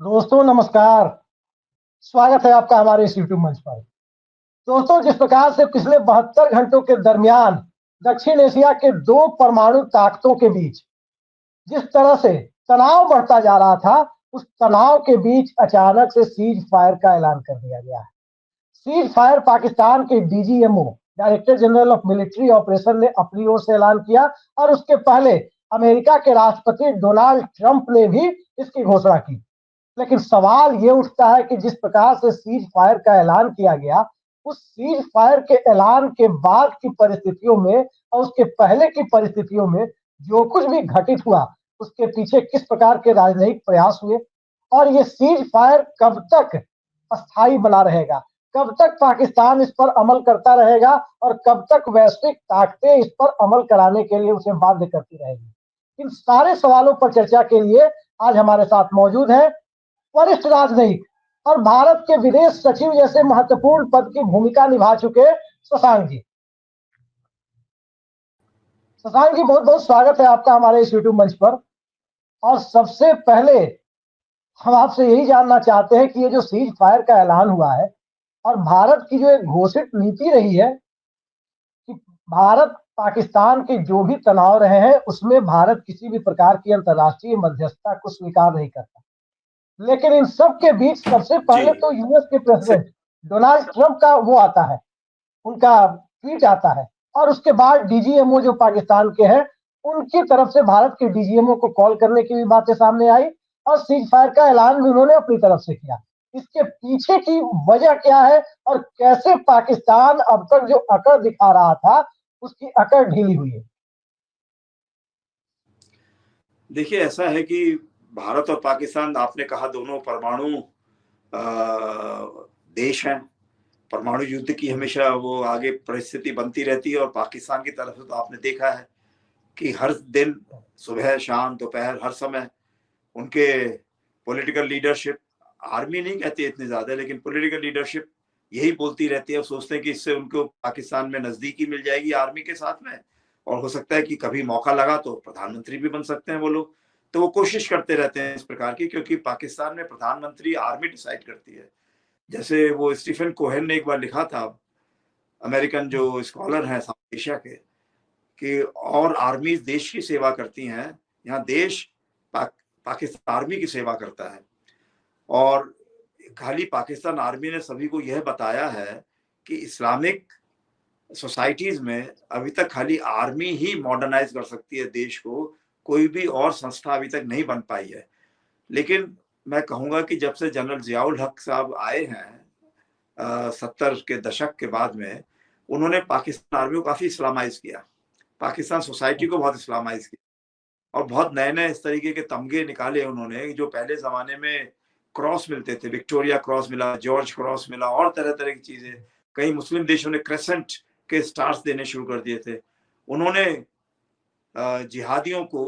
दोस्तों नमस्कार। स्वागत है आपका हमारे इस यूट्यूब मंच पर। दोस्तों, जिस प्रकार से पिछले 72 घंटों के दरमियान दक्षिण एशिया के दो परमाणु ताकतों के बीच जिस तरह से तनाव बढ़ता जा रहा था, उस तनाव के बीच अचानक से सीज फायर का ऐलान कर दिया गया है। सीज फायर पाकिस्तान के DGMO, director general of military operation ने अपनी ओर से ऐलान किया और उसके पहले अमेरिका के राष्ट्रपति डोनाल्ड ट्रंप ने भी इसकी घोषणा की। लेकिन सवाल ये उठता है कि जिस प्रकार से सीज फायर का ऐलान किया गया, उस सीज फायर के ऐलान के बाद की परिस्थितियों में और उसके पहले की परिस्थितियों में जो कुछ भी घटित हुआ, उसके पीछे किस प्रकार के राजनयिक प्रयास हुए और ये सीज फायर कब तक अस्थायी बना रहेगा, कब तक पाकिस्तान इस पर अमल करता रहेगा और कब तक वैश्विक ताकतें इस पर अमल कराने के लिए उसे बाध्य करती रहेगी। इन सारे सवालों पर चर्चा के लिए आज हमारे साथ मौजूद है वरिष्ठ राजनयिक और भारत के विदेश सचिव जैसे महत्वपूर्ण पद की भूमिका निभा चुके शशांक जी। शशांक जी, बहुत बहुत स्वागत है आपका हमारे इस यूट्यूब मंच पर। और सबसे पहले हम आपसे यही जानना चाहते हैं कि ये जो सीज फायर का ऐलान हुआ है और भारत की जो एक घोषित नीति रही है कि भारत पाकिस्तान के जो भी तनाव रहे हैं उसमें भारत किसी भी प्रकार की अंतर्राष्ट्रीय मध्यस्थता को स्वीकार नहीं करता। लेकिन इन सब के बीच सबसे जी। पहले तो यूएस के प्रेसिडेंट डोनाल्ड ट्रंप का वो आता है, उनका ट्वीट आता है और उसके बाद डीजीएमओ जो पाकिस्तान के हैं उनकी तरफ से भारत के डीजीएमओ को कॉल करने की भी बातें सामने आई और सीज फायर का ऐलान भी उन्होंने अपनी तरफ से किया। इसके पीछे की वजह क्या है और कैसे पाकिस्तान अब तक जो अकड़ दिखा रहा था उसकी अकड़ ढीली हुई है? देखिए, ऐसा है कि भारत और पाकिस्तान, आपने कहा, दोनों परमाणु देश हैं। परमाणु युद्ध की हमेशा वो आगे परिस्थिति बनती रहती है और पाकिस्तान की तरफ से तो आपने देखा है कि हर दिन, सुबह शाम दोपहर, हर समय उनके पॉलिटिकल लीडरशिप, आर्मी नहीं कहती इतनी ज्यादा, लेकिन पॉलिटिकल लीडरशिप यही बोलती रहती है। सोचते हैं कि इससे उनको पाकिस्तान में नजदीकी मिल जाएगी आर्मी के साथ में, और हो सकता है कि कभी मौका लगा तो प्रधानमंत्री भी बन सकते हैं वो लोग। तो वो कोशिश करते रहते हैं इस प्रकार की, क्योंकि पाकिस्तान में प्रधानमंत्री आर्मी डिसाइड करती है। जैसे वो स्टीफन कोहेन ने एक बार लिखा था, अमेरिकन जो स्कॉलर हैं साउथ एशिया के, कि और आर्मी देश की सेवा करती हैं, यहाँ देश पाकिस्तान आर्मी की सेवा करता है। और खाली पाकिस्तान आर्मी ने सभी को यह बताया है कि इस्लामिक सोसाइटीज में अभी तक खाली आर्मी ही मॉडर्नाइज कर सकती है देश को, कोई भी और संस्था अभी तक नहीं बन पाई है। लेकिन मैं कहूंगा कि जब से जनरल जियाउल हक साहब आए हैं 70 के दशक के बाद में, उन्होंने पाकिस्तान आर्मी को काफी इस्लामाइज किया, पाकिस्तान सोसाइटी को बहुत इस्लामाइज किया और बहुत नए नए इस तरीके के तमगे निकाले उन्होंने। जो पहले जमाने में क्रॉस मिलते थे, विक्टोरिया क्रॉस मिला, जॉर्ज क्रॉस मिला और तरह तरह की चीजें, कई मुस्लिम देशों ने क्रेसेंट के स्टार्स देने शुरू कर दिए थे। उन्होंने जिहादियों को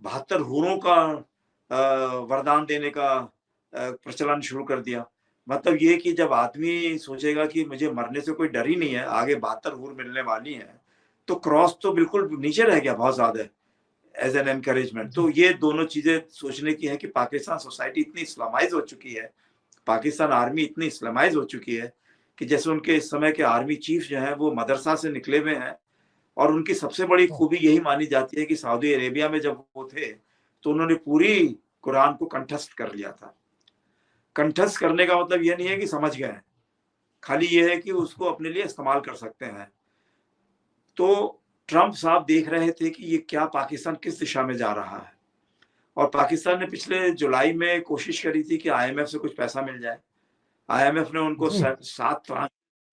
72 हूरों का वरदान देने का प्रचलन शुरू कर दिया। मतलब ये कि जब आदमी सोचेगा कि मुझे मरने से कोई डर ही नहीं है, आगे 72 हूर मिलने वाली हैं, तो क्रॉस तो बिल्कुल नीचे रह गया बहुत ज्यादा एज एन एनकरेजमेंट। तो ये दोनों चीजें सोचने की है कि पाकिस्तान सोसाइटी इतनी इस्लामाइज हो चुकी है, पाकिस्तान आर्मी इतनी इस्लामाइज हो चुकी है कि जैसे उनके इस समय के आर्मी चीफ जो है वो मदरसा से निकले हुए हैं। और उनकी सबसे बड़ी खूबी यही मानी जाती है कि सऊदी अरेबिया में जब वो थे तो उन्होंने पूरी कुरान को कंठस्थ कर लिया था। कंठस्थ करने का मतलब ये नहीं है कि समझ गए, खाली ये है कि उसको अपने लिए इस्तेमाल कर सकते हैं। तो ट्रंप साहब देख रहे थे कि ये क्या, पाकिस्तान किस दिशा में जा रहा है। और पाकिस्तान ने पिछले जुलाई में कोशिश करी थी कि आईएमएफ से कुछ पैसा मिल जाए। आईएमएफ ने उनको 7 ट्रांच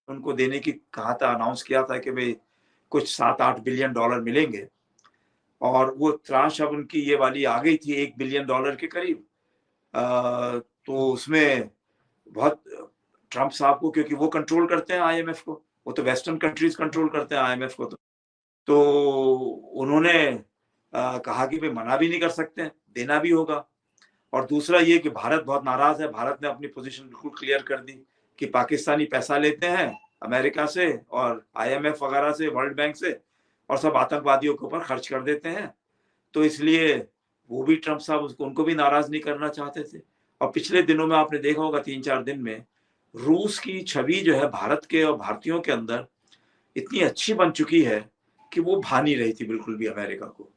उनको देने की कहा था, अनाउंस किया था कि भाई कुछ 7-8 बिलियन डॉलर मिलेंगे। और वो ट्रांच अब उनकी ये वाली आ गई थी 1 बिलियन डॉलर के करीब। तो उसमें बहुत ट्रंप साहब को, क्योंकि वो कंट्रोल करते हैं आईएमएफ को, वो तो वेस्टर्न कंट्रीज कंट्रोल करते हैं आईएमएफ को, तो उन्होंने कहा कि भाई मना भी नहीं कर सकते, देना भी होगा। और दूसरा ये कि भारत बहुत नाराज है, भारत ने अपनी पोजीशन बिल्कुल क्लियर कर दी कि पाकिस्तानी पैसा लेते हैं अमेरिका से और आईएमएफ वगैरह से, वर्ल्ड बैंक से, और सब आतंकवादियों के ऊपर खर्च कर देते हैं। तो इसलिए वो भी ट्रंप साहब उसको, उनको भी नाराज नहीं करना चाहते थे। और पिछले दिनों में आपने देखा होगा 3-4 दिन में रूस की छवि जो है भारत के और भारतीयों के अंदर इतनी अच्छी बन चुकी है कि वो भा नहीं रही थी बिल्कुल भी अमेरिका को।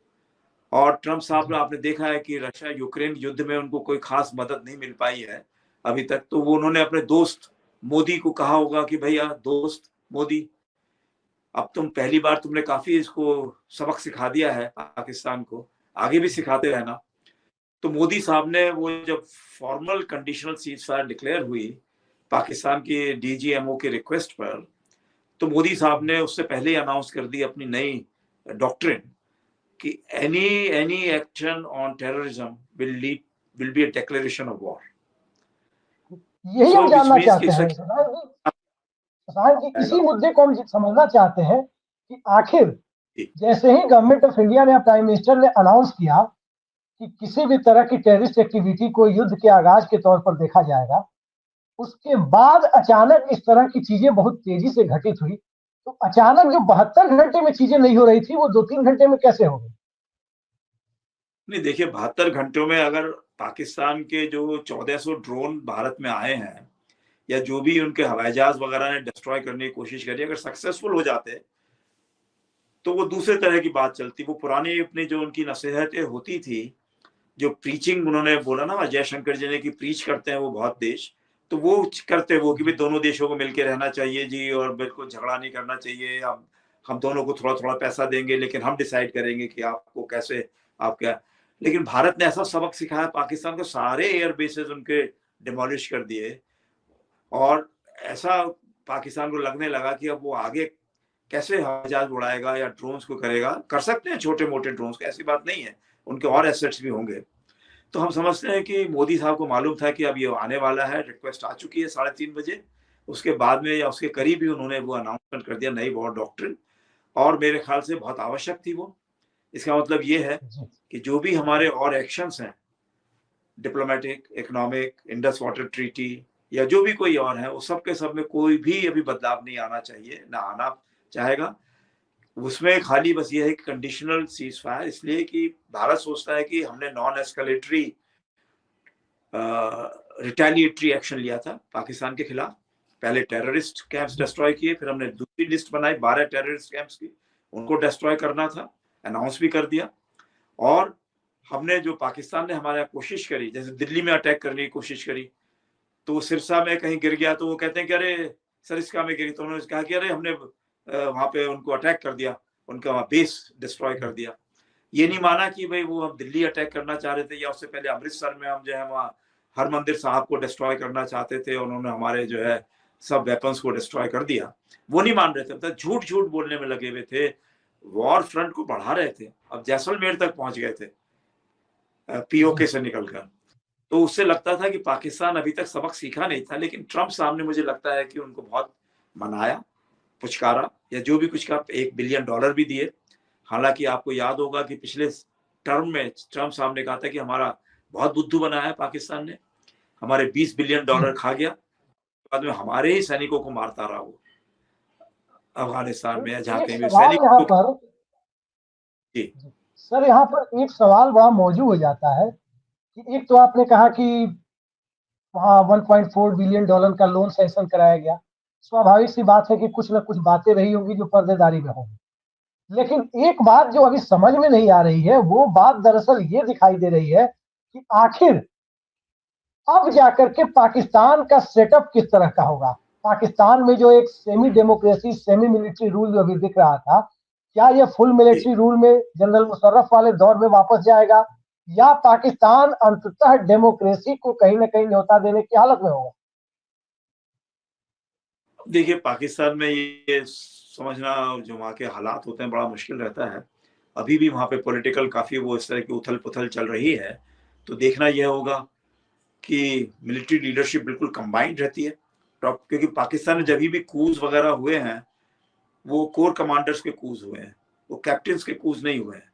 और ट्रम्प साहब ने आपने देखा है कि रशिया यूक्रेन युद्ध में उनको कोई खास मदद नहीं मिल पाई है अभी तक। तो वो उन्होंने अपने दोस्त मोदी को कहा होगा कि भैया दोस्त मोदी, अब तुम पहली बार तुमने काफी इसको सबक सिखा दिया है पाकिस्तान को, आगे भी सिखाते रहना। तो मोदी साहब ने वो जब formal conditional cease fire declare हुई पाकिस्तान की डीजीएमओ के रिक्वेस्ट पर, तो मोदी साहब ने उससे पहले ही अनाउंस कर दी अपनी नई डॉक्ट्रिन कि any action on terrorism will be a declaration of war. यही हम विच जानना मीन्स चाहते हैं शशांक जी, इसी कि मुद्दे को हम समझना चाहते हैं कि आखिर जैसे ही गवर्नमेंट ऑफ इंडिया ने, प्राइम मिनिस्टर ने अनाउंस किया कि किसी भी तरह की टेररिस्ट एक्टिविटी को युद्ध के आगाज के तौर पर देखा जाएगा, उसके बाद अचानक इस तरह की चीजें बहुत तेजी से घटित हुई। तो अचानक जो 72 घंटे में चीजें नहीं हो रही थी, वो 2-3 घंटे में कैसे हो गई? नहीं, देखिए 72 घंटों में अगर पाकिस्तान के जो 1400 ड्रोन भारत में आए हैं या जो भी उनके हवाई जहाज वगैरह ने डिस्ट्रॉय करने की कोशिश करी, अगर सक्सेसफुल हो जाते तो वो दूसरे तरह की बात चलती। वो पुरानी अपनी जो उनकी नसीहतें होती थी, जो प्रीचिंग उन्होंने बोला ना जयशंकर जी ने कि प्रीच करते हैं वो बहुत देश, तो वो करते वो कि भाई दोनों देशों को मिलकर रहना चाहिए जी और बिल्कुल झगड़ा नहीं करना चाहिए। हम दोनों को थोड़ा थोड़ा पैसा देंगे लेकिन हम डिसाइड करेंगे कि आपको कैसे आप क्या। लेकिन भारत ने ऐसा सबक सिखाया पाकिस्तान को, सारे एयर बेसेस उनके डिमोलिश कर दिए और ऐसा पाकिस्तान को लगने लगा कि अब वो आगे कैसे हवाई जहाज उड़ाएगा या ड्रोन्स को करेगा। कर सकते हैं छोटे मोटे ड्रोन्स को, ऐसी बात नहीं है, उनके और एसेट्स भी होंगे। तो हम समझते हैं कि मोदी साहब को मालूम था कि अब ये आने वाला है, रिक्वेस्ट आ चुकी है 3:30 बजे। उसके बाद में या उसके करीब ही उन्होंने वो अनाउंसमेंट कर दिया नई वॉर डॉक्ट्रिन, और मेरे ख्याल से बहुत आवश्यक थी वो। इसका मतलब ये है कि जो भी हमारे और एक्शंस हैं, diplomatic, economic, Indus water treaty या जो भी कोई और है, वो सब के सब में कोई भी अभी बदलाव नहीं आना चाहिए, ना आना चाहेगा। उसमें खाली बस ये है कि कंडीशनल सीज फायर, इसलिए कि भारत सोचता है कि हमने नॉन एस्केलेटरी रिटेलिएटरी एक्शन लिया था पाकिस्तान के खिलाफ। पहले टेररिस्ट कैंप्स डिस्ट्रॉय किए, फिर हमने दूसरी लिस्ट बनाई 12 टेररिस्ट कैंप्स की, उनको डिस्ट्रॉय करना था, अनाउंस भी कर दिया। और हमने जो पाकिस्तान ने हमारे कोशिश करी, जैसे दिल्ली में अटैक करने की कोशिश करी, तो वो सिरसा में कहीं गिर गया तो वो कहते हैं कि अरे सरिस्का में गिरी, तो उन्होंने कहा कि अरे हमने वहां पे उनको अटैक कर दिया, उनका वहां बेस डिस्ट्रॉय कर दिया। ये नहीं माना कि भाई वो हम दिल्ली अटैक करना चाह रहे थे या उससे पहले अमृतसर में हम जो है वहाँ हरमंदिर साहब को डिस्ट्रॉय करना चाहते थे, उन्होंने हमारे जो है सब वेपन्स को डिस्ट्रॉय कर दिया। वो नहीं मान रहे थे, मतलब झूठ झूठ बोलने में लगे हुए थे, वॉर फ्रंट को बढ़ा रहे थे, अब जैसलमेर तक पहुंच गए थे पीओके से निकलकर। तो उससे लगता था कि पाकिस्तान अभी तक सबक सीखा नहीं था। लेकिन ट्रंप साहब ने, मुझे लगता है कि उनको बहुत मनाया, पुचकारा, या जो भी कुछ का $1 बिलियन भी दिए। हालांकि आपको याद होगा कि पिछले टर्म में ट्रंप साहब ने कहा था कि हमारा बहुत बुद्धू बनाया है पाकिस्तान ने, हमारे $20 बिलियन खा गया, बाद में हमारे ही सैनिकों को मारता रहा वो अफगानिस्तान में या जहाँ एक कहीं भी सवाल यहाँ सैनिकों पर की। सर, यहाँ पर एक सवाल बड़ा मौजूद हो जाता है कि एक तो आपने कहा कि वहाँ $1.4 बिलियन का लोन सैंक्शन कराया गया। स्वाभाविक सी बात है कि कुछ न कुछ बातें रही होंगी जो पर्देदारी में होंगी। लेकिन एक बात जो अभी समझ में नहीं आ रही है, वो बात दरअसल ये दिखाई दे रही है कि आखिर अब जाकर के पाकिस्तान का सेटअप किस तरह का होगा। पाकिस्तान में जो एक semi democracy, semi military rule जो अभी दिख रहा था, क्या ये फुल मिलिट्री रूल में जनरल मुशर्रफ वाले दौर में वापस जाएगा, या पाकिस्तान अंततः डेमोक्रेसी को कहीं ना कहीं न्योता देने की हालत में होगा? देखिए पाकिस्तान में ये समझना जो वहाँ के हालात होते हैं बड़ा मुश्किल रहता है। अभी भी वहाँ पे पॉलिटिकल काफी वो इस तरह की उथल पुथल चल रही है। तो देखना यह होगा कि मिलिट्री लीडरशिप बिल्कुल कंबाइंड रहती है टॉप, क्योंकि पाकिस्तान में जब भी कूज वगैरह हुए हैं वो कोर कमांडर्स के कूज हुए हैं, वो कैप्टन्स के कूज नहीं हुए हैं।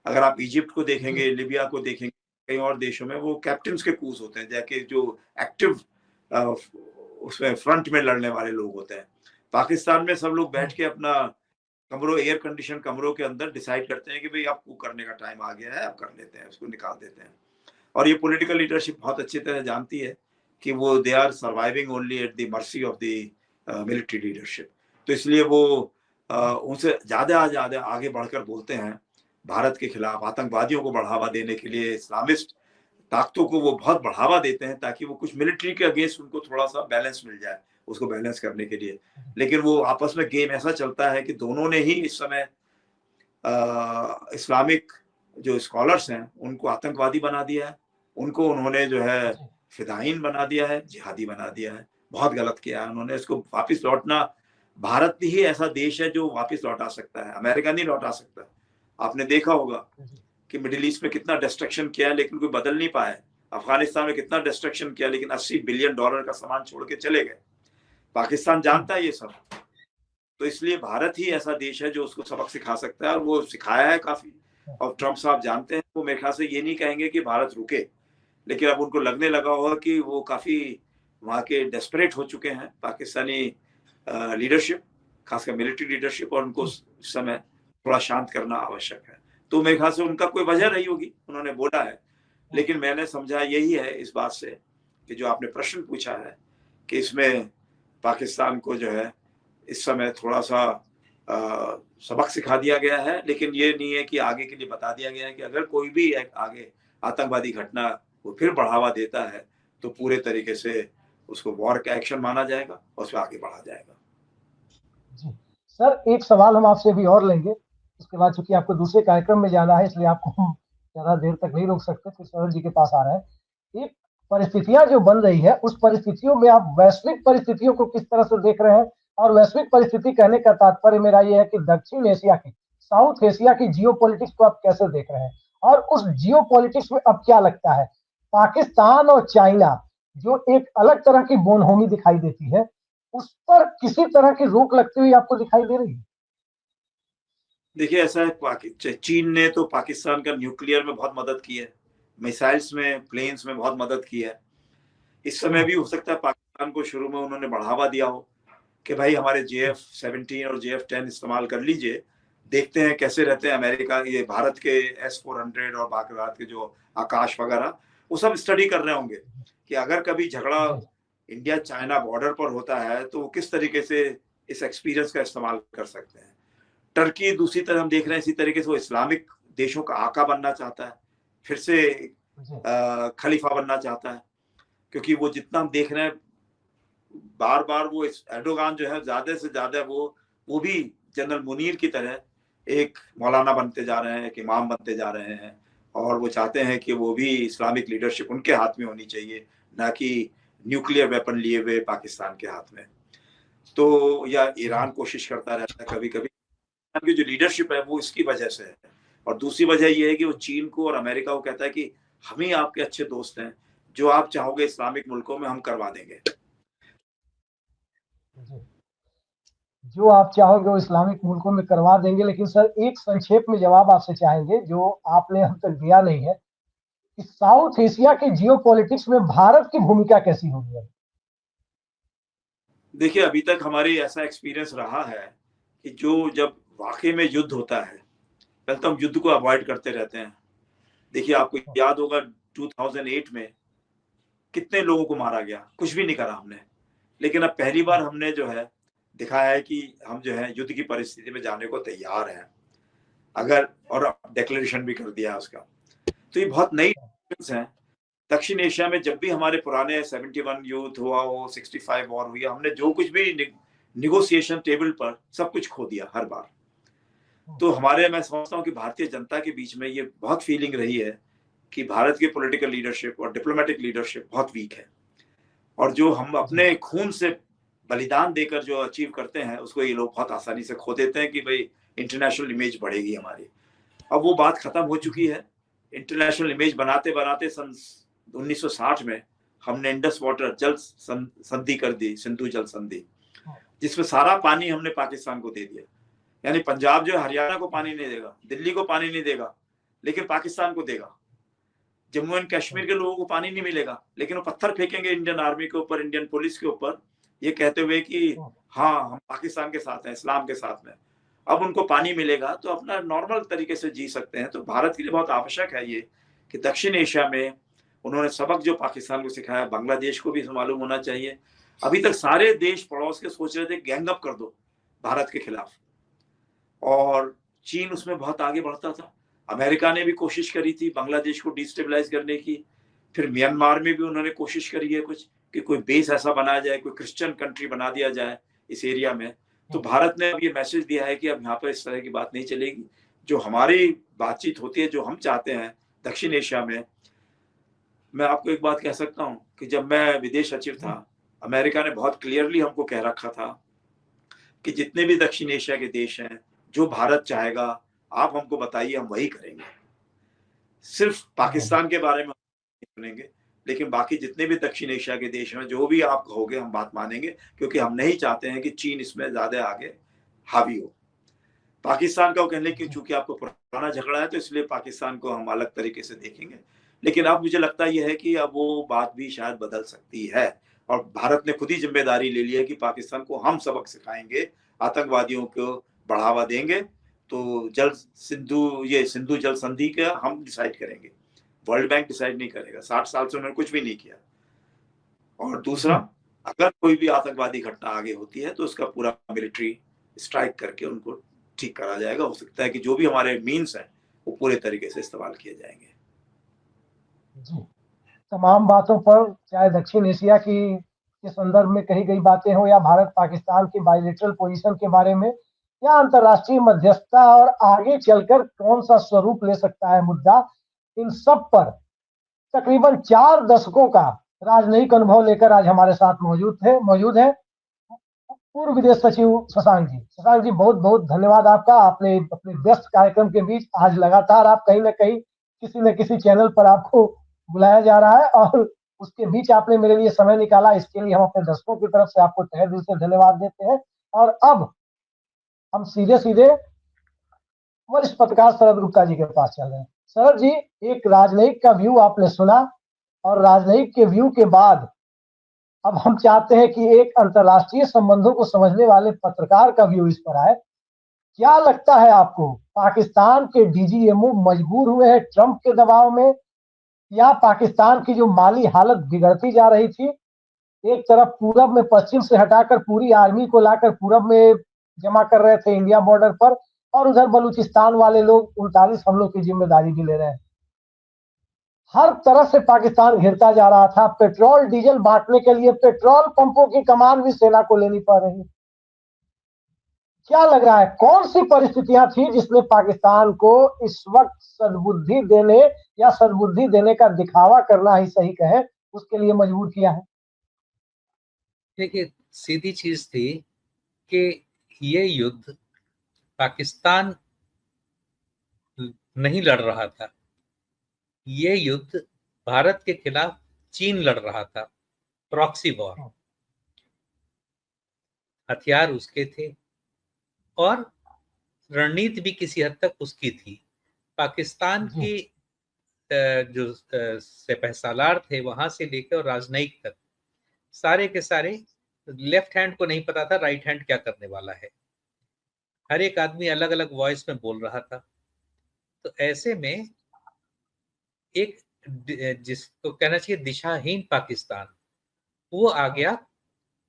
अगर आप इजिप्ट को देखेंगे, लिबिया को देखेंगे, कई और देशों में वो कैप्टन्स के कूज होते हैं, जाके जो एक्टिव उसमें फ्रंट में लड़ने वाले लोग होते हैं। पाकिस्तान में सब लोग बैठ के अपना कमरों, एयर कंडीशन कमरों के अंदर डिसाइड करते हैं कि भाई अब कू करने का टाइम आ गया है, अब कर लेते हैं, उसको निकाल देते हैं। और ये पॉलिटिकल लीडरशिप बहुत अच्छी तरह जानती है कि वो they are surviving only at the mercy of the military leadership. तो इसलिए वो उनसे ज्यादा आगे बढ़कर बोलते हैं भारत के खिलाफ, आतंकवादियों को बढ़ावा देने के लिए, इस्लामिस्ट ताकतों को वो बहुत बढ़ावा देते हैं ताकि वो कुछ मिलिट्री के अगेंस्ट उनको थोड़ा सा बैलेंस मिल जाए, उसको बैलेंस करने के लिए। लेकिन वो आपस में गेम ऐसा चलता है कि दोनों ने ही इस समय इस्लामिक जो स्कॉलर्स हैं उनको आतंकवादी बना दिया है, उनको उन्होंने जो है फिदाइन बना दिया है, जिहादी बना दिया है। बहुत गलत किया है उन्होंने। इसको वापस लौटना, भारत ही ऐसा देश है जो वापस लौटा सकता है, अमेरिका नहीं लौटा सकता। आपने देखा होगा कि मिडिल ईस्ट में कितना डिस्ट्रक्शन किया है लेकिन कोई बदल नहीं पाया। अफगानिस्तान में कितना डिस्ट्रक्शन किया लेकिन $80 बिलियन का सामान छोड़ के चले गए। पाकिस्तान जानता है ये सब, तो इसलिए भारत ही ऐसा देश है जो उसको सबक सिखा सकता है और वो सिखाया है काफी। और ट्रम्प साहब जानते हैं, वो मेरे ख्याल से ये नहीं कहेंगे कि भारत रुके, लेकिन अब उनको लगने लगा होगा कि वो काफी वहाँ के डेस्परेट हो चुके हैं पाकिस्तानी लीडरशिप, खासकर मिलिट्री लीडरशिप, और उनको इस समय थोड़ा शांत करना आवश्यक है। तो मेरे ख्याल से उनका कोई वजह रही होगी, उन्होंने बोला है। लेकिन मैंने समझा यही है इस बात से कि जो आपने प्रश्न पूछा है कि इसमें पाकिस्तान को जो है इस समय थोड़ा सा सबक सिखा दिया गया है, लेकिन ये नहीं है कि आगे के लिए बता दिया गया है कि अगर कोई भी आगे आतंकवादी घटना वो फिर बढ़ावा देता है तो पूरे तरीके से उसको वॉर का एक्शन माना जाएगा और उसमें आगे बढ़ा जाएगा। जी सर, एक सवाल हम आपसे अभी और लेंगे, उसके बाद चूंकि आपको दूसरे कार्यक्रम में जाना है इसलिए आपको हम ज्यादा देर तक नहीं रोक सकते, फिर सौरभ जी के पास आ रहे हैं। एक परिस्थितियां जो बन रही है उस परिस्थितियों में आप वैश्विक परिस्थितियों को किस तरह से देख रहे हैं, और वैश्विक परिस्थिति कहने का तात्पर्य मेरा ये है कि दक्षिण एशिया की, साउथ एशिया की जियो पॉलिटिक्स को आप कैसे देख रहे हैं, और उस जियो पॉलिटिक्स में अब क्या लगता है पाकिस्तान और चाइना जो एक अलग तरह की बोनहोमी दिखाई देती है, उस पर किसी तरह की रोक लगती हुई आपको दिखाई दे रही है? देखिए ऐसा है, चीन ने तो पाकिस्तान का न्यूक्लियर में बहुत मदद की है, मिसाइल्स में, प्लेन्स में बहुत मदद की है। इस समय भी हो सकता है पाकिस्तान को शुरू में उन्होंने बढ़ावा दिया हो कि भाई हमारे JF-17 और JF-10 इस्तेमाल कर लीजिए, देखते हैं कैसे रहते हैं अमेरिका, ये भारत के S-400 और बाकी भारत के जो आकाश वगैरह, वो सब स्टडी कर रहे होंगे कि अगर कभी झगड़ा इंडिया चाइना बॉर्डर पर होता है तो वो किस तरीके से इस एक्सपीरियंस का इस्तेमाल कर सकते हैं। टर्की दूसरी तरफ हम देख रहे हैं इसी तरीके से वो इस्लामिक देशों का आका बनना चाहता है, फिर से खलीफा बनना चाहता है, क्योंकि वो जितना हम देख रहे हैं बार बार वो एर्डोगान जो है ज्यादा से ज्यादा वो भी जनरल मुनीर की तरह एक मौलाना बनते जा रहे हैं, एक इमाम बनते जा रहे हैं, और वो चाहते हैं कि वो भी इस्लामिक लीडरशिप उनके हाथ में होनी चाहिए, ना कि न्यूक्लियर वेपन लिए हुए पाकिस्तान के हाथ में। तो या ईरान कोशिश करता रहता है कभी कभी, की जो लीडरशिप है वो इसकी वजह से है। और दूसरी वजह यह है कि वो चीन को और अमेरिका को कहता है कि हम ही आपके अच्छे दोस्त हैं, जो आप चाहोगे इस्लामिक मुल्कों में हम करवा देंगे। जो आप चाहोगे वो इस्लामिक मुल्कों में करवा देंगे। लेकिन सर एक संक्षेप में जवाब आपसे चाहेंगे जो आपने अब तक दिया नहीं है कि साउथ एशिया के जियो पॉलिटिक्स में भारत की भूमिका कैसी होगी? देखिए अभी तक हमारी ऐसा एक्सपीरियंस रहा है कि जो जब वाकई में युद्ध होता है, पहले तो हम युद्ध को अवॉइड करते रहते हैं। देखिए आपको याद होगा 2008 में कितने लोगों को मारा गया, कुछ भी नहीं करा हमने। लेकिन अब पहली बार हमने जो है दिखाया है कि हम जो है युद्ध की परिस्थिति में जाने को तैयार हैं, अगर, और डिक्लेरेशन भी कर दिया उसका। तो ये बहुत नई है। दक्षिण एशिया में जब भी हमारे पुराने 71 युद्ध हुआ हो, 65 वॉर हुई, हमने जो कुछ भी निगोशिएशन टेबल पर सब कुछ खो दिया हर बार। तो हमारे, मैं समझता हूँ कि भारतीय जनता के बीच में ये बहुत फीलिंग रही है कि भारत की पॉलिटिकल लीडरशिप और डिप्लोमेटिक लीडरशिप बहुत वीक है, और जो हम अपने खून से बलिदान देकर जो अचीव करते हैं उसको ये लोग बहुत आसानी से खो देते हैं कि भाई इंटरनेशनल इमेज बढ़ेगी हमारी। अब वो बात खत्म हो चुकी है। इंटरनेशनल इमेज बनाते बनाते सन 1960 में हमने इंडस वाटर जल संधि कर दी, सिंधु जल संधि, जिसमें सारा पानी हमने पाकिस्तान को दे दिया। यानी पंजाब जो हरियाणा को पानी नहीं देगा, दिल्ली को पानी नहीं देगा, लेकिन पाकिस्तान को देगा। जम्मू एंड कश्मीर के लोगों को पानी नहीं मिलेगा, लेकिन वो पत्थर फेंकेंगे इंडियन आर्मी के ऊपर, इंडियन पुलिस के ऊपर, ये कहते हुए कि हाँ हम पाकिस्तान के साथ हैं, इस्लाम के साथ में। अब उनको पानी मिलेगा तो अपना नॉर्मल तरीके से जी सकते हैं। तो भारत के लिए बहुत आवश्यक है ये कि दक्षिण एशिया में उन्होंने सबक जो पाकिस्तान को सिखाया, बांग्लादेश को भी मालूम होना चाहिए। अभी तक सारे देश पड़ोस के सोच रहे थे गैंग अप कर दो भारत के खिलाफ, और चीन उसमें बहुत आगे बढ़ता था। अमेरिका ने भी कोशिश करी थी बांग्लादेश को डिस्टेबलाइज करने की। फिर म्यांमार में भी उन्होंने कोशिश करी है कुछ कि कोई बेस ऐसा बनाया जाए, कोई क्रिश्चियन कंट्री बना दिया जाए इस एरिया में। तो भारत ने अब ये मैसेज दिया है कि अब यहाँ पर इस तरह की बात नहीं चलेगी। जो हमारी बातचीत होती है, जो हम चाहते हैं दक्षिण एशिया में, मैं आपको एक बात कह सकता हूँ कि जब मैं विदेश सचिव था, अमेरिका ने बहुत क्लियरली हमको कह रखा था कि जितने भी दक्षिण एशिया के देश हैं, जो भारत चाहेगा आप हमको बताइए, हम वही करेंगे। सिर्फ पाकिस्तान के बारे में नहीं सुनेंगे, लेकिन बाकी जितने भी दक्षिण एशिया के देश हैं, जो भी आप कहोगे हम बात मानेंगे, क्योंकि हम नहीं चाहते हैं कि चीन इसमें ज्यादा आगे हावी हो। पाकिस्तान का वो कहने की चूंकि आपको पुराना झगड़ा है, तो इसलिए पाकिस्तान को हम अलग तरीके से देखेंगे। लेकिन अब मुझे लगता यह है कि अब वो बात भी शायद बदल सकती है, और भारत ने खुद ही जिम्मेदारी ले ली है कि पाकिस्तान को हम सबक सिखाएंगे, आतंकवादियों को बढ़ावा देंगे। तो सिंधु जल संधि का हम डिसाइड करेंगे, वर्ल्ड बैंक डिसाइड नहीं करेगा। 60 साल से उन्होंने कुछ भी नहीं किया। और दूसरा, अगर कोई भी आतंकवादी घटना आगे होती है तो उसका पूरा मिलिट्री स्ट्राइक करके उनको ठीक करा जाएगा। हो सकता है कि जो भी हमारे मीन्स हैं वो पूरे तरीके से इस्तेमाल किए जाएंगे। जी, तमाम बातों पर, चाहे दक्षिण एशिया की के संदर्भ में कही गई बातें हो, या भारत पाकिस्तान की बायलैटरल पोजीशन के बारे में, या अंतर्राष्ट्रीय मध्यस्थता और आगे चलकर कौन सा स्वरूप ले सकता है मुद्दा, इन सब पर तकरीबन 4 दशकों का राजनयिक अनुभव लेकर आज हमारे साथ मौजूद है पूर्व विदेश सचिव शशांक जी। शशांक जी, बहुत बहुत धन्यवाद आपका। आपने अपने व्यस्त कार्यक्रम के बीच आज लगातार आप कहीं न कहीं किसी न किसी चैनल पर आपको बुलाया जा रहा है, और उसके बीच आपने मेरे लिए समय निकाला। इसके लिए हम अपने दर्शकों की तरफ से आपको तहे दिल से धन्यवाद देते हैं। और अब हम सीधे वरिष्ठ पत्रकार शरद गुप्ता जी के पास चल रहे हैं। शरद जी, एक राजनयिक का व्यू आपने सुना, और राजनयिक के व्यू के बाद अब हम चाहते हैं कि एक अंतर्राष्ट्रीय संबंधों को समझने वाले पत्रकार का व्यू इस पर आए। क्या लगता है आपको, पाकिस्तान के डीजीएमओ मजबूर हुए हैं ट्रंप के दबाव में, या पाकिस्तान की जो माली हालत बिगड़ती जा रही थी, एक तरफ पूरब में पश्चिम से हटाकर पूरी आर्मी को लाकर पूरब में जमा कर रहे थे इंडिया बॉर्डर पर, और उधर बलूचिस्तान वाले लोग 39 हमलों की जिम्मेदारी भी ले रहे हैं। हर तरह से पाकिस्तान घिरता जा रहा था। पेट्रोल डीजल बांटने के लिए पेट्रोल पंपों की कमान भी सेना को लेनी पड़ रही। क्या लग रहा है, कौन सी परिस्थितियां थी जिसने पाकिस्तान को इस वक्त सद्बुद्धि देने, या सद्बुद्धि देने का दिखावा करना ही सही कहे, उसके लिए मजबूर किया है? देखिए, सीधी चीज थी कि ये युद्ध पाकिस्तान नहीं लड़ रहा था, ये युद्ध भारत के खिलाफ चीन लड़ रहा था। प्रॉक्सी वॉर, हथियार उसके थे और रणनीति भी किसी हद तक उसकी थी। पाकिस्तान की जो सिपहसालार थे वहां से लेकर और राजनयिक तक, सारे के सारे लेफ्ट हैंड को नहीं पता था राइट हैंड क्या करने वाला है। हर एक आदमी अलग अलग वॉइस में बोल रहा था। तो ऐसे में एक, जिसको कहना चाहिए दिशाहीन पाकिस्तान, वो आ गया।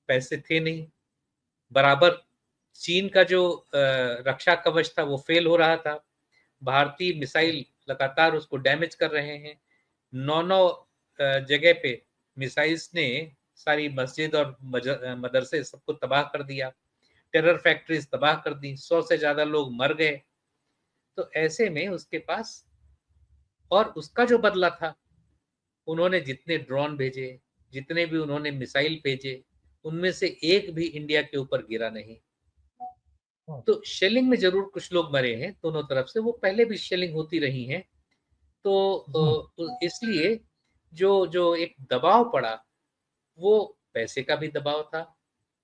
पैसे थे नहीं, बराबर चीन का जो रक्षा कवच था वो फेल हो रहा था। भारतीय मिसाइल लगातार उसको डैमेज कर रहे हैं। 9 जगह पे मिसाइल्स ने सारी मस्जिद और मदरसे सबको तबाह कर दिया। टेरर फैक्ट्रीज तबाह कर दी, 100 से ज्यादा लोग मर गए। तो ऐसे में उसके पास, और उसका जो बदला था, उन्होंने जितने ड्रोन भेजे, जितने भी उन्होंने मिसाइल भेजे, उनमें से एक भी इंडिया के ऊपर गिरा नहीं। तो शेलिंग में जरूर कुछ लोग मरे हैं दोनों तरफ से, वो पहले भी शेलिंग होती रही हैं। तो इसलिए जो जो एक दबाव पड़ा, वो पैसे का भी दबाव था,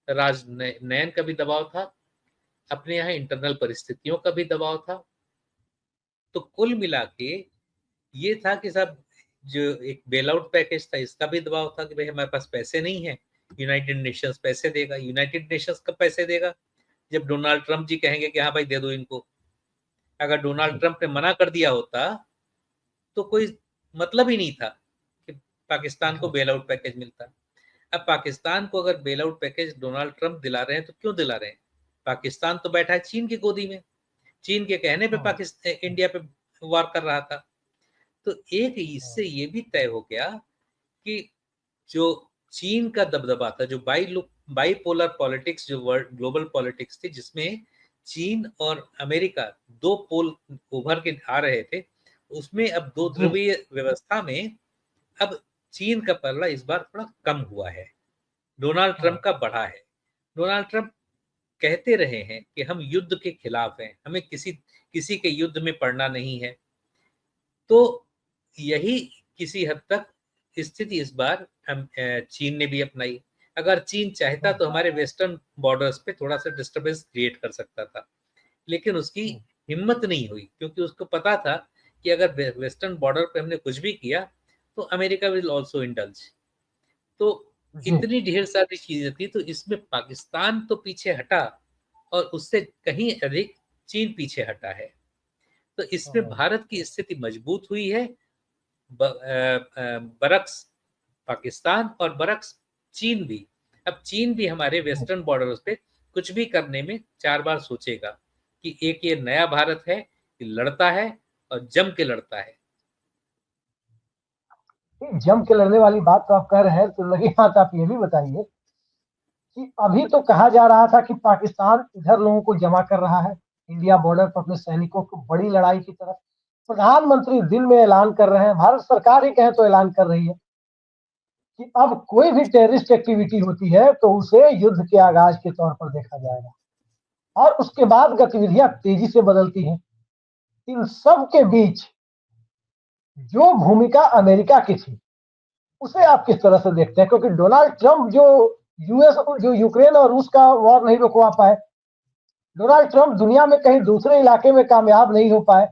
राजनयन का भी दबाव था, अपने यहाँ इंटरनल परिस्थितियों का भी दबाव था। तो कुल मिला के ये था कि सब, जो एक बेल आउट पैकेज था, इसका भी दबाव था कि भाई हमारे पास पैसे नहीं है, यूनाइटेड नेशंस पैसे देगा। यूनाइटेड नेशंस कब पैसे देगा? जब डोनाल्ड ट्रंप जी कहेंगे कि हाँ भाई दे दो इनको। अगर डोनाल्ड ट्रंप ने मना कर दिया होता तो कोई मतलब ही नहीं था कि पाकिस्तान को बेल आउट पैकेज मिलता। अब पाकिस्तान को अगर bail out package Donald Trump दिला रहे हैं तो क्यों दिला रहे हैं? पाकिस्तान तो बैठा है चीन की गोदी में, चीन के कहने पे पाकिस्तान इंडिया पे वार कर रहा था। तो एक इससे ये भी तय हो गया कि जो चीन का दबदबा था, जो बाईपोलर पॉलिटिक्स, जो वर्ल्ड ग्लोबल पॉलिटिक्स थी, जिसमें चीन और अमेरिका दो पोल उभर के आ रहे थे, उसमें अब दो ध्रुवीय व्यवस्था में अब चीन का पलड़ा इस बार थोड़ा कम हुआ है, डोनाल्ड ट्रंप का बढ़ा है। डोनाल्ड ट्रंप कहते रहे हैं कि हम युद्ध के खिलाफ हैं, हमें किसी के युद्ध में पड़ना नहीं है। तो यही किसी हद तक स्थिति इस बार चीन ने भी अपनाई। अगर चीन चाहता तो हमारे वेस्टर्न बॉर्डर्स पे थोड़ा सा डिस्टर्बेंस क्रिएट कर सकता था, लेकिन उसकी हिम्मत नहीं हुई, क्योंकि उसको पता था कि अगर वेस्टर्न बॉर्डर पे हमने कुछ भी किया तो अमेरिका विल आल्सो इंडल्ज। तो इतनी ढेर सारी चीजें थी, तो इसमें पाकिस्तान तो पीछे हटा और उससे कहीं अधिक चीन पीछे हटा है। तो इसमें भारत की स्थिति मजबूत हुई है, बरक्स पाकिस्तान और बरक्स चीन भी। अब चीन भी हमारे वेस्टर्न बॉर्डर्स पे कुछ भी करने में 4 बार सोचेगा कि एक ये नया भारत है कि लड़ता है और जम के लड़ता है। जम के लड़ने वाली बात तो आप कह रहे हैं, तो लगी बात आप ये भी बताइए कि अभी तो कहा जा रहा था कि पाकिस्तान इधर लोगों को जमा कर रहा है, इंडिया बॉर्डर पर अपने सैनिकों को बड़ी लड़ाई की तरफ। प्रधानमंत्री दिल में ऐलान कर रहे हैं, भारत सरकार ही कहे तो ऐलान कर रही है कि अब कोई भी टेररिस्ट एक्टिविटी होती है तो उसे युद्ध के आगाज के तौर पर देखा जाएगा, और उसके बाद गतिविधियां तेजी से बदलती हैं। इन सब के बीच जो भूमिका अमेरिका की थी उसे आप किस तरह से देखते हैं? क्योंकि डोनाल्ड ट्रंप जो यूक्रेन और रूस का वॉर नहीं रुकवा पाए, डोनाल्ड ट्रंप दुनिया में कहीं दूसरे इलाके में कामयाब नहीं हो पाए,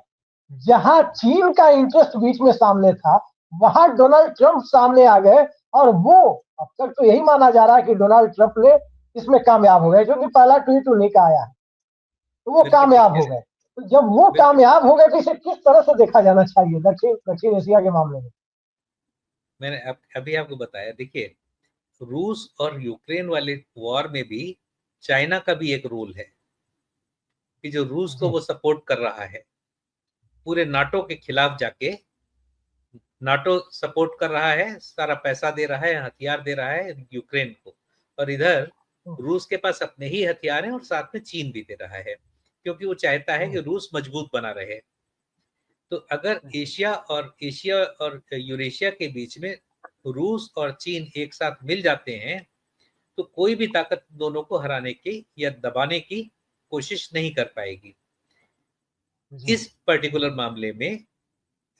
जहां चीन का इंटरेस्ट बीच में सामने था वहां डोनाल्ड ट्रंप सामने आ गए, और वो अब तक तो यही माना जा रहा है कि डोनाल्ड ट्रंप ने इसमें कामयाब हो गए, क्योंकि पहला ट्वीट उन्हीं का आया है, तो वो कामयाब हो गए। तो जब वो कामयाब हो गए तो इसे किस तरह से देखा जाना चाहिए दक्षिण एशिया के मामले में? मैंने अभी आपको बताया, देखिए रूस और यूक्रेन वाले वॉर में भी चाइना का भी एक रोल है कि जो रूस को वो सपोर्ट कर रहा है, पूरे नाटो के खिलाफ जाके नाटो सपोर्ट कर रहा है, सारा पैसा दे रहा है, हथियार दे रहा है यूक्रेन को, और इधर रूस के पास अपने ही हथियार हैं और साथ में चीन भी दे रहा है, क्योंकि वो चाहता है कि रूस मजबूत बना रहे। तो अगर एशिया और यूरेशिया के बीच में रूस और चीन एक साथ मिल जाते हैं तो कोई भी ताकत दोनों को हराने की या दबाने की कोशिश नहीं कर पाएगी। इस पर्टिकुलर मामले में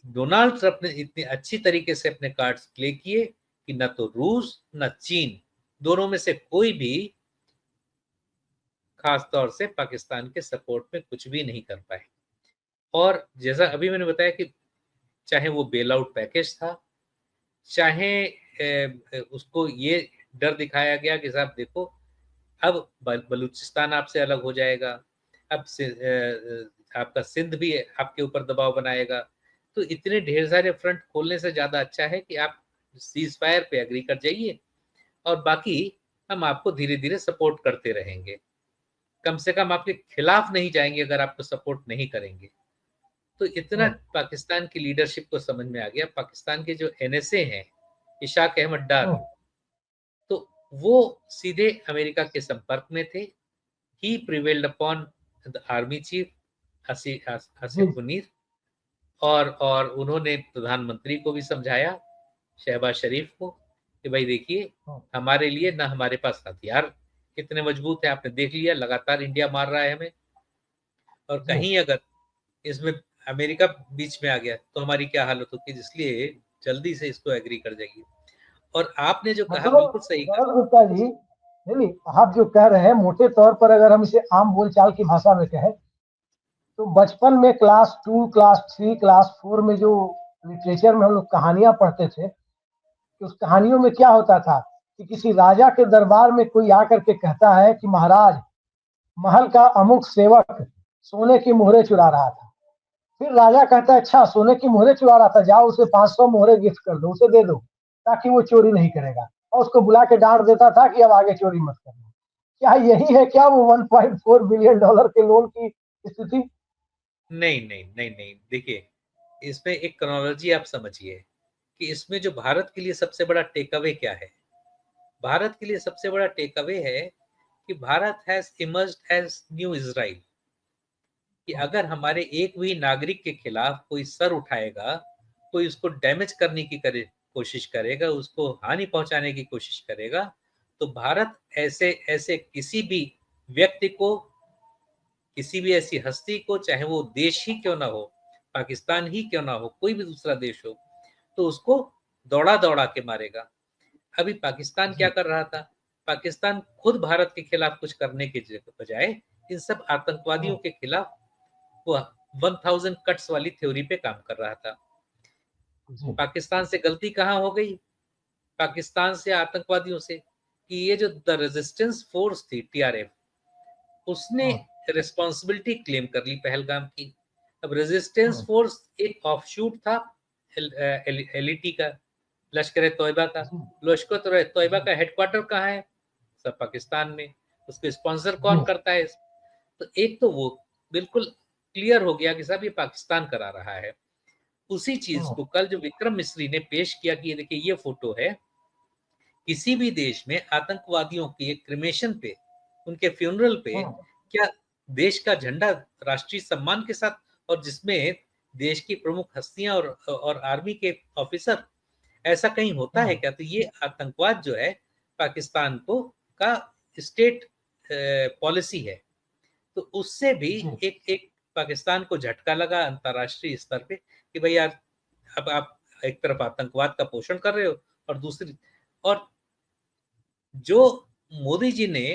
डोनाल्ड ट्रंप ने इतनी अच्छी तरीके से अपने कार्ड्स प्ले किए कि न तो रूस न चीन, दोनों में से कोई भी खास तौर से पाकिस्तान के सपोर्ट में कुछ भी नहीं कर पाए। और जैसा अभी मैंने बताया कि चाहे वो बेल आउट पैकेज था, चाहे उसको ये डर दिखाया गया कि साहब देखो अब बलूचिस्तान आपसे अलग हो जाएगा, अब आपका सिंध भी आपके ऊपर दबाव बनाएगा, तो इतने ढेर सारे फ्रंट खोलने से ज्यादा अच्छा है कि आप सीज फायर पे एग्री कर जाइए और बाकी हम आपको धीरे धीरे सपोर्ट करते रहेंगे, कम से कम आपके खिलाफ नहीं जाएंगे अगर आपको सपोर्ट नहीं करेंगे। तो इतना पाकिस्तान की लीडरशिप को समझ में आ गया। पाकिस्तान के जो एनएसए हैं, इशाक अहमद डार, तो वो सीधे अमेरिका के संपर्क में थे। He prevailed upon the army chief Asif Munir, और उन्होंने प्रधानमंत्री को भी समझाया, शहबाज शरीफ को, कि भाई देखिए हमारे लिए ना हमारे पास हथियार कितने मजबूत है, आपने देख लिया, लगातार इंडिया मार रहा है हमें, और कहीं अगर इसमें अमेरिका बीच में आ गया तो हमारी क्या हालत होगी, इसलिए जल्दी से इसको एग्री कर जाइए। और आपने जो कहा बिल्कुल सही कहा गुप्ता जी, नहीं आप जो कह रहे हैं मोटे तौर पर अगर हम इसे आम बोलचाल की भाषा में कहें तो बचपन में क्लास 2, क्लास 3, क्लास 4 में जो लिटरेचर में हम लोग कहानियां पढ़ते थे, तो उस कहानियों में क्या होता था कि किसी राजा के दरबार में कोई आकर के कहता है कि महाराज, महल का अमुक सेवक सोने की मोहरें चुरा रहा था। फिर राजा कहता है अच्छा सोने की मोहरें चुरा रहा था, जाओ उसे 500 मोहरें गिफ्ट कर दो, उसे दे दो। ताकि वो चोरी नहीं करेगा, और उसको बुला के डांट देता था कि अब आगे चोरी मत करना। क्या यही है क्या वो $1.4 बिलियन के लोन की स्थिति? नहीं नहीं नहीं नहीं, देखिए इसमें एक क्रोनोलॉजी आप समझिए कि इसमें जो भारत के लिए सबसे बड़ा टेक अवे क्या है। भारत के लिए सबसे बड़ा टेक अवे है कि Bharat has emerged as new Israel, कि अगर हमारे एक भी नागरिक के खिलाफ कोई सर उठाएगा, कोई उसको डैमेज करने की कोशिश करेगा, उसको हानि पहुंचाने की कोशिश करेगा, तो भारत ऐसे ऐसे किसी भी व्यक्ति को, किसी भी ऐसी हस्ती को, चाहे वो देश ही क्यों ना हो, पाकिस्तान ही क्यों ना हो, कोई भी दूसरा देश हो, तो उसको दौड़ा दौड़ा के मारेगा। अभी पाकिस्तान क्या कर रहा था, पाकिस्तान खुद भारत के खिलाफ कुछ करने के बजाय इन सब आतंकवादियों के खिलाफ वो 1000 कट्स वाली थ्योरी पे काम कर रहा था। पाकिस्तान से गलती कहाँ हो गई, पाकिस्तान से आतंकवादियों से, कि ये जो द रेजिस्टेंस फोर्स थी टीआरएफ, उसने रिस्पॉन्सिबिलिटी क्लेम कर ली पहलगाम की। अब रेजिस्टेंस फोर्स एक ऑफशूट था एलईटी का, लश्कर तोयबा का। लश्कर तोयबा का हेडक्वार्टर कहाँ है, सब पाकिस्तान में। उसको स्पॉन्सर कौन करता है? तो एक तो वो बिल्कुल क्लियर हो गया कि साहब ये पाकिस्तान करा रहा है। उसी चीज को कल जो विक्रम मिस्री ने पेश किया कि देखिए ये फोटो है, किसी भी देश में आतंकवादियों के क्रिमेशन पे, उनके फ्यूनरल पे क्या देश का झंडा राष्ट्रीय सम्मान के साथ, और जिसमें देश की प्रमुख हस्तियां और आर्मी के ऑफिसर, ऐसा कहीं होता है क्या? तो ये आतंकवाद जो है पाकिस्तान को का स्टेट पॉलिसी है। तो उससे भी एक पाकिस्तान को झटका लगा अंतरराष्ट्रीय स्तर पे कि भाई यार, अब आप एक तरफ आतंकवाद का पोषण कर रहे हो, और दूसरी, और जो मोदी जी ने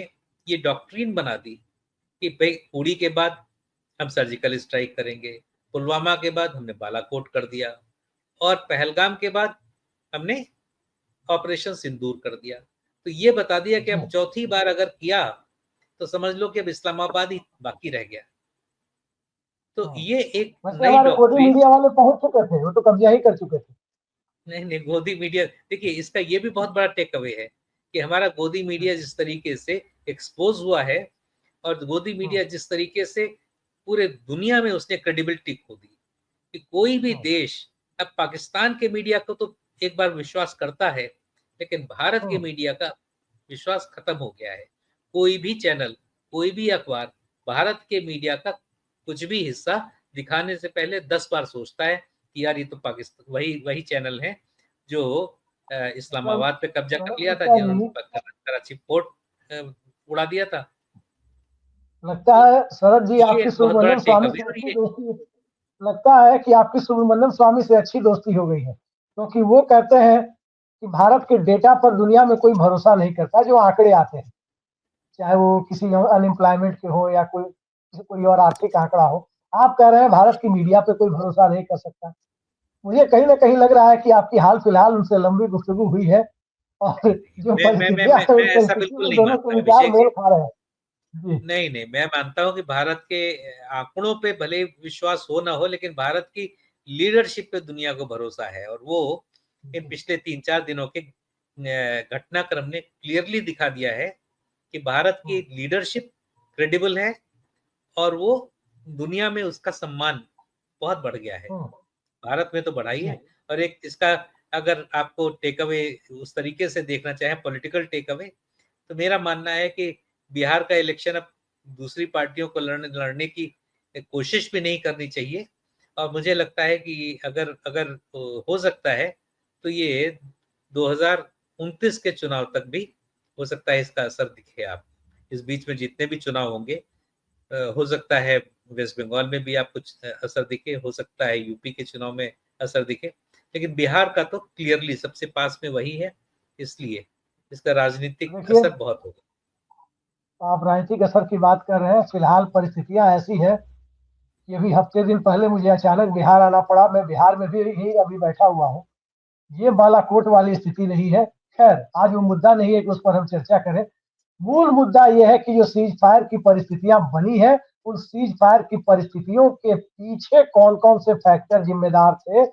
ये डॉक्ट्रिन बना दी कि भाई उड़ी के बाद हम सर्जिकल स्ट्राइक करेंगे, पुलवामा के बाद हमने बालाकोट कर दिया, और पहलगाम के बाद हमने ऑपरेशन सिंदूर कर दिया। तो ये बता दिया कि अब चौथी बार अगर किया तो समझ लो कि अब इस्लामाबाद ही बाकी रह गया। तो ये एक नई डॉक्ट्रिन, मीडिया वाले पहुंच चुके थे, वो तो कब्जा ही कर चुके थे। नहीं, गोदी मीडिया, देखिए इसका ये भी बहुत बड़ा टेक अवे है कि हमारा गोदी मीडिया जिस तरीके से एक्सपोज हुआ है, और गोदी मीडिया जिस तरीके से पूरे दुनिया में उसने क्रेडिबिलिटी खो दी, कि कोई भी देश अब पाकिस्तान के मीडिया को तो एक बार विश्वास करता है, लेकिन भारत के मीडिया का विश्वास खत्म हो गया है। कोई भी चैनल, कोई भी अखबार भारत के मीडिया का कुछ भी हिस्सा दिखाने से पहले 10 बार सोचता है कि यार ये तो पाकिस्तान वही चैनल है जो इस्लामाबाद पे कब्जा कर लिया था, जिन्होंने कराची पोर्ट उड़ा दिया था। लगता है शरद जी आपकी सुब्रमण्यम स्वामी से अच्छी दोस्ती, लगता है कि आपकी सुब्रमण्यम स्वामी से अच्छी दोस्ती हो गई है, क्योंकि वो कहते हैं कि भारत के डेटा पर दुनिया में कोई भरोसा नहीं करता, जो आंकड़े आते हैं, चाहे वो किसी अनएम्प्लॉयमेंट के हो या कोई और आर्थिक आंकड़ा हो। आप कह रहे हैं भारत की मीडिया पे कोई भरोसा नहीं कर सकता। मुझे कहीं ना कहीं लग रहा है कि आपकी हाल फिलहाल उनसे लंबी गुफ्तगू हुई है, और जो परिस्थितियां है उस परिस्थिति में दोनों के विचार मेल खा रहे हैं। नहीं, मैं मानता हूं कि भारत के आंकड़ों पे भले विश्वास हो ना हो, लेकिन भारत की लीडरशिप पे दुनिया को भरोसा है, और वो इन पिछले 3-4 दिनों के घटनाक्रम ने क्लियरली दिखा दिया है कि भारत की लीडरशिप क्रेडिबल है, और वो दुनिया में उसका सम्मान बहुत बढ़ गया है। भारत में तो बढ़ा ही है। और एक इसका अगर आपको टेक अवे उस तरीके से देखना चाहे, पॉलिटिकल टेक अवे, तो मेरा मानना है कि बिहार का इलेक्शन अब दूसरी पार्टियों को लड़ने की कोशिश भी नहीं करनी चाहिए, और मुझे लगता है कि अगर अगर हो सकता है तो ये 2029 के चुनाव तक भी हो सकता है इसका असर दिखे। आप इस बीच में जितने भी चुनाव होंगे, हो सकता है वेस्ट बंगाल में भी आप कुछ असर दिखे, हो सकता है यूपी के चुनाव में असर दिखे, लेकिन बिहार का तो क्लियरली सबसे पास में वही है, इसलिए इसका राजनीतिक असर बहुत होगा। आप राजनीतिक असर की बात कर रहे हैं, फिलहाल परिस्थितियां ऐसी है कि अभी हफ्ते दिन पहले मुझे अचानक बिहार आना पड़ा। मैं बिहार में भी ही अभी बैठा हुआ हूँ। ये बालाकोट वाली स्थिति नहीं है। खैर, आज वो मुद्दा नहीं है कि उस पर हम चर्चा करें। मूल मुद्दा यह है कि जो सीज फायर की परिस्थितियां बनी है, उन सीज फायर की परिस्थितियों के पीछे कौन कौन से फैक्टर जिम्मेदार थे,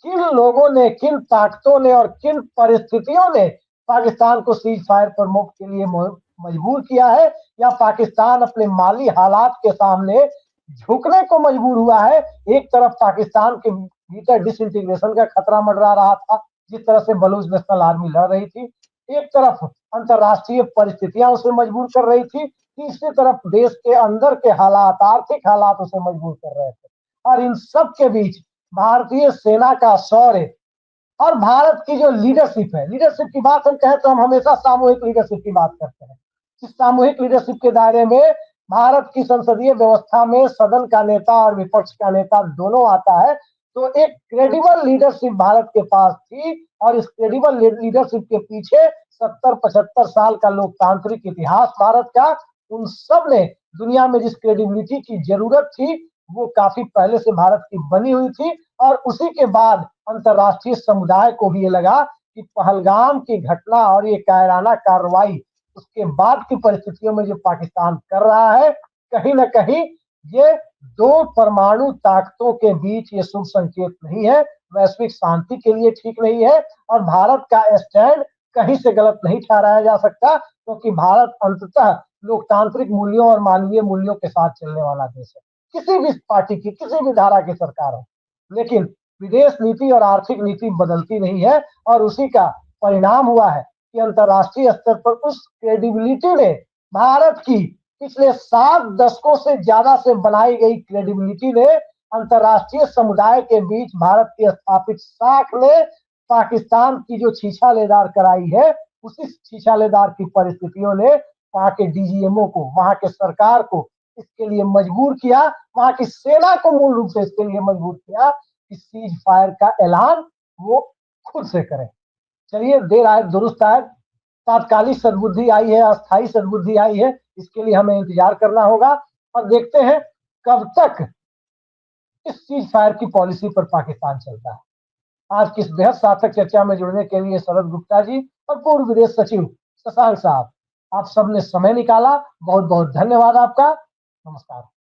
किन लोगों ने, किन ताकतों ने और किन परिस्थितियों ने पाकिस्तान को सीज फायर पर मुक्त के लिए मजबूर किया है, या पाकिस्तान अपने माली हालात के सामने झुकने को मजबूर हुआ है। एक तरफ पाकिस्तान के भीतर डिसइंटीग्रेशन का खतरा मंडरा रहा था, जिस तरह से बलूच नेशनल आर्मी लड़ रही थी, एक तरफ अंतर्राष्ट्रीय परिस्थितियां उसे मजबूर कर रही थी, तीसरी तरफ देश के अंदर के हालात, आर्थिक हालात उसे मजबूर कर रहे थे। और इन सब के बीच भारतीय सेना का शौर्य और भारत की जो लीडरशिप है, लीडरशिप की बात हम कहें तो हम हमेशा सामूहिक लीडरशिप की बात करते हैं। इस सामूहिक लीडरशिप के दायरे में भारत की संसदीय व्यवस्था में सदन का नेता और विपक्ष का नेता दोनों आता है। तो एक क्रेडिबल लीडरशिप भारत के पास थी, और इस क्रेडिबल लीडरशिप के पीछे 70-75 साल का लोकतांत्रिक इतिहास भारत का, उन सब ने दुनिया में जिस क्रेडिबिलिटी की जरूरत थी वो काफी पहले से भारत की बनी हुई थी। और उसी के बाद अंतर्राष्ट्रीय समुदाय को भी ये लगा कि पहलगाम की घटना और ये कायराना कार्रवाई, उसके बाद की परिस्थितियों में जो पाकिस्तान कर रहा है, कहीं ना कहीं ये दो परमाणु ताकतों के बीच ये शुभ संकेत नहीं है, वैश्विक शांति के लिए ठीक नहीं है। और भारत का स्टैंड कहीं से गलत नहीं ठहराया जा सकता, क्योंकि भारत अंततः लोकतांत्रिक मूल्यों और मानवीय मूल्यों के साथ चलने वाला देश है। किसी भी पार्टी की, किसी भी धारा की सरकार हो, लेकिन विदेश नीति और आर्थिक नीति बदलती नहीं है। और उसी का परिणाम हुआ है कि अंतर्राष्ट्रीय स्तर पर उस क्रेडिबिलिटी ने, भारत की पिछले 7 दशकों से ज्यादा से बनाई गई क्रेडिबिलिटी ने, अंतर्राष्ट्रीय समुदाय के बीच भारत की स्थापित साख ने पाकिस्तान की जो छीछालेदार कराई है, उसी छीछालेदार की परिस्थितियों ने वहां के डीजीएमओ को, वहां के सरकार को इसके लिए मजबूर किया, वहां की सेना को मूल रूप से इसके लिए मजबूर किया कि सीज फायर का ऐलान वो खुद से करें। चलिए, देर आए दुरुस्त आए, तात्कालिक सद्बुद्धि आई है, अस्थायी सद्बुद्धि आई है, इसके लिए हमें इंतजार करना होगा। और देखते हैं कब तक इस सीज फायर की पॉलिसी पर पाकिस्तान चलता है। आज की इस बेहद सार्थक चर्चा में जुड़ने के लिए शरद गुप्ता जी और पूर्व विदेश सचिव शशांक साहब, आप सबने समय निकाला, बहुत बहुत धन्यवाद आपका। नमस्कार।